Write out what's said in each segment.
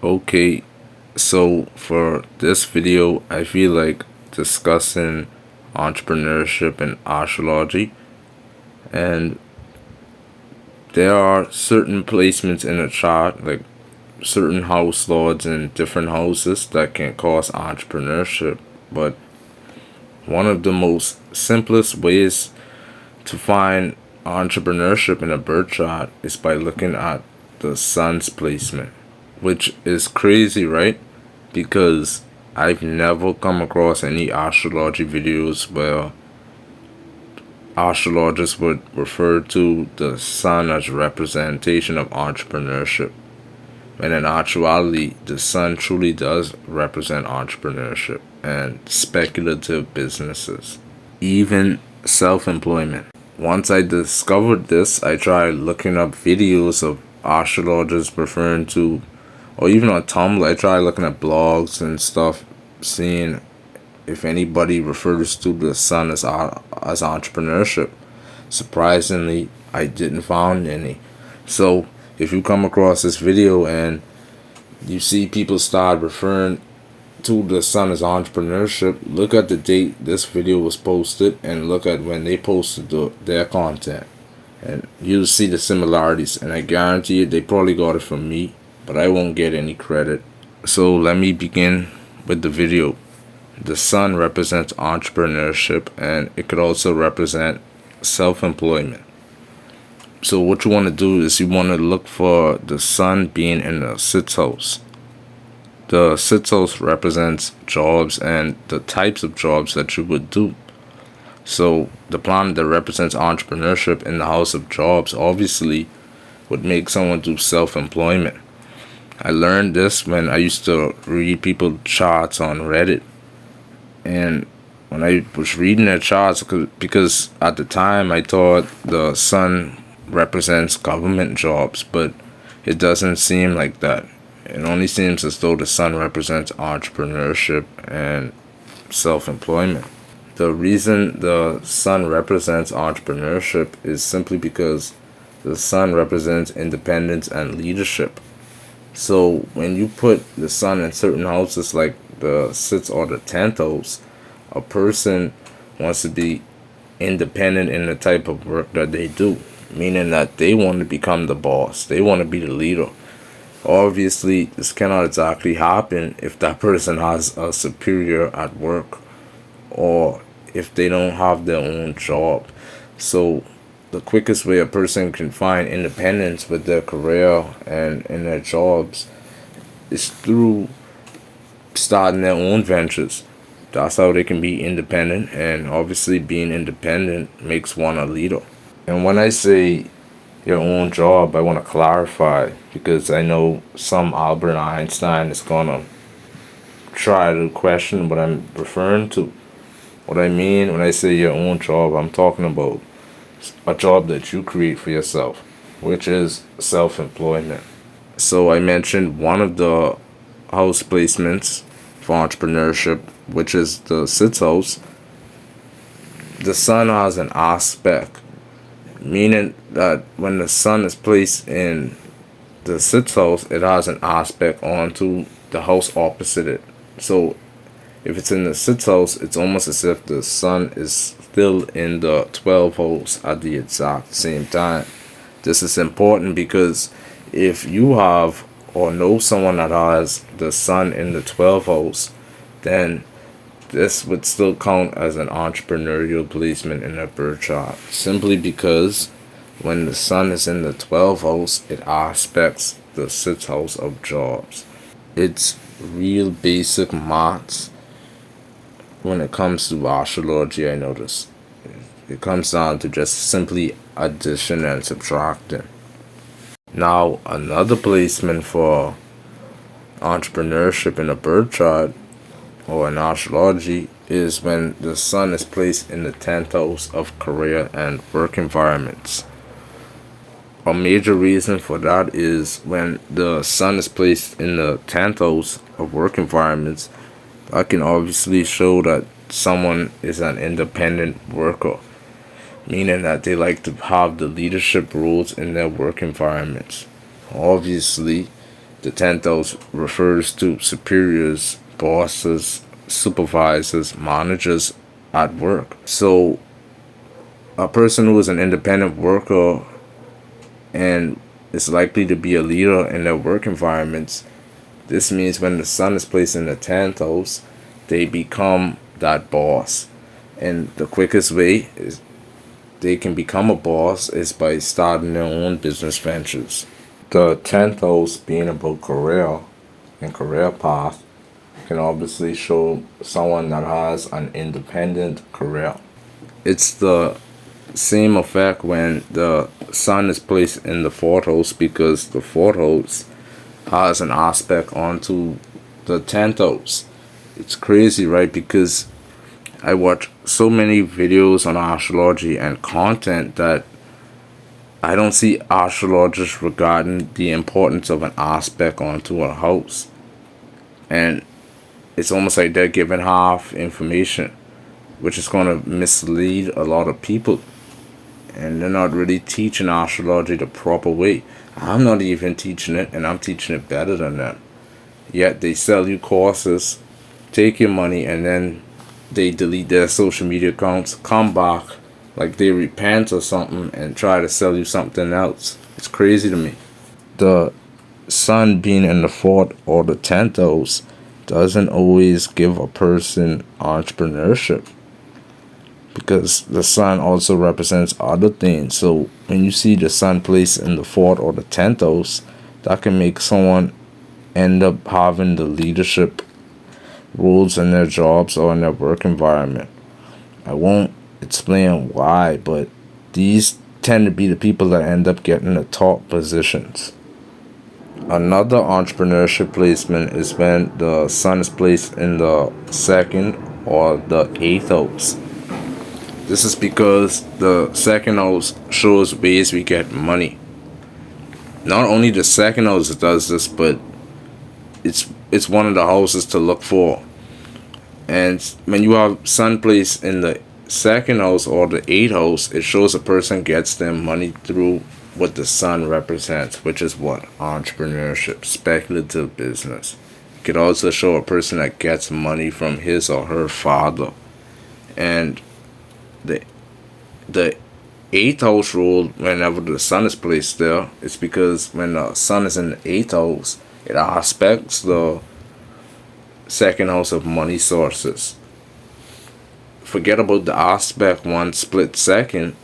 Okay, so for this video, I feel like discussing entrepreneurship and astrology, and there are certain placements in a chart, like certain house lords in different houses that can cause entrepreneurship. But one of the most simplest ways to find entrepreneurship in a birth chart is by looking at the sun's placement, which is crazy, right? Because I've never come across any astrology videos where astrologists would refer to the sun as a representation of entrepreneurship. When in actuality, the sun truly does represent entrepreneurship and speculative businesses, even self employment. Once I discovered this, I tried looking up videos of astrologers referring to, or even on Tumblr, I tried looking at blogs and stuff, seeing if anybody refers to the sun as entrepreneurship. Surprisingly, I didn't find any. So if you come across this video and you see people start referring to the sun as entrepreneurship, look at the date this video was posted and look at when they posted their content. And you'll see the similarities. And I guarantee you they probably got it from me, but I won't get any credit. So let me begin with the video. The sun represents entrepreneurship and it could also represent self-employment. So what you want to do is you want to look for the sun being in the sixth house. The sixth house represents jobs and the types of jobs that you would do. So the planet that represents entrepreneurship in the house of jobs obviously would make someone do self-employment. I learned this when I used to read people's charts on Reddit. And when I was reading their charts, because at the time I thought the sun represents government jobs, but it doesn't seem like that. It only seems as though the sun represents entrepreneurship and self-employment. The reason the sun represents entrepreneurship is simply because the sun represents independence and leadership. So when you put the sun in certain houses like the sixth or the 10th house, a person wants to be independent in the type of work that they do, meaning that they want to become the boss, they want to be the leader. Obviously, this cannot exactly happen if that person has a superior at work or if they don't have their own job. So the quickest way a person can find independence with their career and in their jobs is through starting their own ventures. That's how they can be independent, and obviously being independent makes one a leader. And when I say your own job, I want to clarify because I know some Albert Einstein is gonna try to question what I'm referring to. What I mean when I say your own job, I'm talking about a job that you create for yourself, which is self-employment. So I mentioned one of the house placements for entrepreneurship, which is the sixth house. The sun has an aspect, meaning that when the sun is placed in the sixth house, it has an aspect onto the house opposite it. So if it's in the sixth house, it's almost as if the sun is still in the 12th house at the exact same time. This is important because if you have or know someone that has the sun in the 12th house, then this would still count as an entrepreneurial placement in a birth chart. Simply because when the sun is in the 12th house, it aspects the 6th house of jobs. It's real basic maths when it comes to astrology, I notice. It comes down to just simply addition and subtracting. Now, another placement for entrepreneurship in a birth chart or in astrology is when the sun is placed in the 10th house of career and work environments. A major reason for that is when the sun is placed in the 10th house of work environments, that can obviously show that someone is an independent worker, meaning that they like to have the leadership roles in their work environments. Obviously, The 10th house refers to superiors, bosses, supervisors, managers at work. So a person who is an independent worker and is likely to be a leader in their work environments, this means when the sun is placed in the 10th house, they become that boss. And the quickest way is they can become a boss is by starting their own business ventures. The 10th house being about career and career path can obviously show someone that has an independent career. It's the same effect when the sun is placed in the 4th house, because the 4th house has an aspect onto the 10th house. It's crazy, right? Because I watch so many videos on astrology and content that I don't see astrologists regarding the importance of an aspect onto a house. And it's almost like they're giving half information, which is going to mislead a lot of people. And they're not really teaching astrology the proper way. I'm not even teaching it, and I'm teaching it better than them. Yet they sell you courses, take your money, and then they delete their social media accounts, come back like they repent or something, and try to sell you something else. It's crazy to me. The sun being in the 4th or the 10th house doesn't always give a person entrepreneurship, because the sun also represents other things. So when you see the sun placed in the 4th or the 10th house, that can make someone end up having the leadership roles in their jobs or in their work environment. I won't explain why, but these tend to be the people that end up getting the top positions. Another entrepreneurship placement is when the sun is placed in the 2nd or the 8th house. This is because the 2nd house shows ways we get money. Not only the 2nd house does this, but it's one of the houses to look for. And when you have sun placed in the 2nd house or the 8th house, it shows a person gets their money through what the sun represents, which is what? Entrepreneurship, speculative business. It could also show a person that gets money from his or her father. And the 8th house rule, whenever the sun is placed there, it's because when the sun is in the 8th house, it aspects the 2nd house of money sources. Forget about the aspect one split second.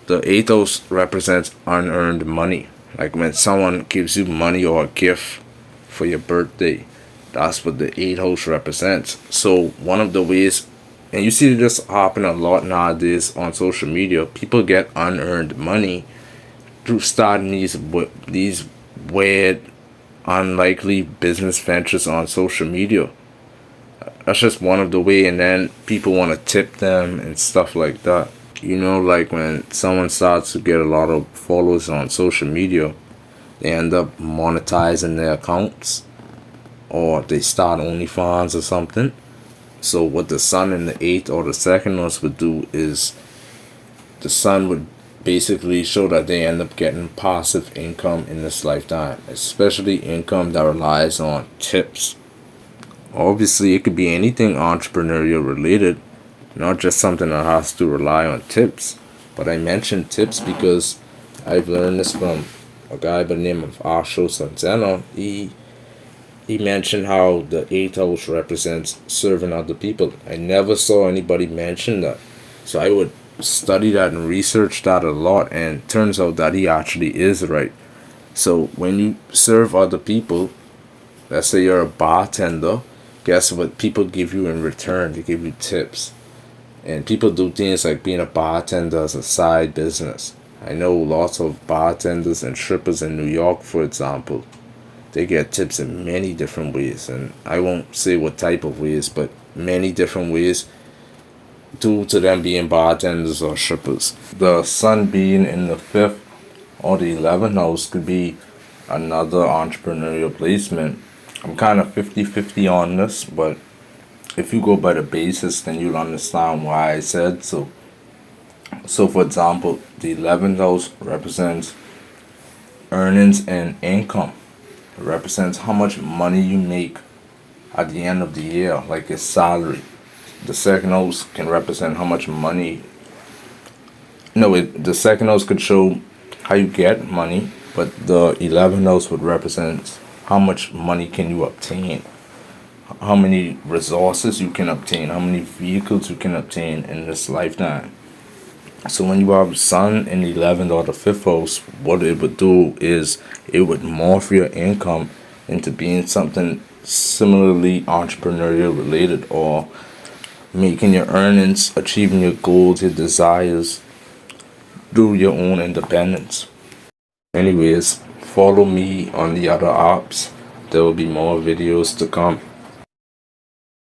The 8th house represents unearned money. Like when someone gives you money or a gift for your birthday, that's what the 8th house represents. So one of the ways, and you see this happen a lot nowadays on social media, people get unearned money through starting these weird, unlikely business ventures on social media. That's just one of the way, and then people want to tip them and stuff like that. You know, like when someone starts to get a lot of followers on social media, they end up monetizing their accounts, or they start OnlyFans or something. So what the sun in the 8th or the 2nd house would do is the sun would basically show that they end up getting passive income in this lifetime, especially income that relies on tips. Obviously, it could be anything entrepreneurial related, not just something that has to rely on tips. But I mentioned tips because I've learned this from a guy by the name of Asho Santana. He mentioned how the 8th house represents serving other people. I never saw anybody mention that. So I would study that and research that a lot, and turns out that he actually is right. So when you serve other people, let's say you're a bartender, guess what people give you in return? They give you tips. And people do things like being a bartender as a side business. I know lots of bartenders and strippers in New York, for example. They get tips in many different ways, and I won't say what type of ways, but many different ways due to them being bartenders or strippers. The sun being in the 5th or the 11th house could be another entrepreneurial placement. I'm kind of 50-50 on this, but if you go by the basis, then you'll understand why I said so. So for example, the 11th house represents earnings and income. It represents how much money you make at the end of the year, like your salary. The second house can represent how much money. No, the second house could show how you get money, but the 11th house would represent how much money can you obtain, how many resources you can obtain, how many vehicles you can obtain in this lifetime. So when you have sun in the 11th or the 5th house, what it would do is it would morph your income into being something similarly entrepreneurial related, or making your earnings, achieving your goals, your desires through your own independence. Anyways, follow me on the other apps. There will be more videos to come.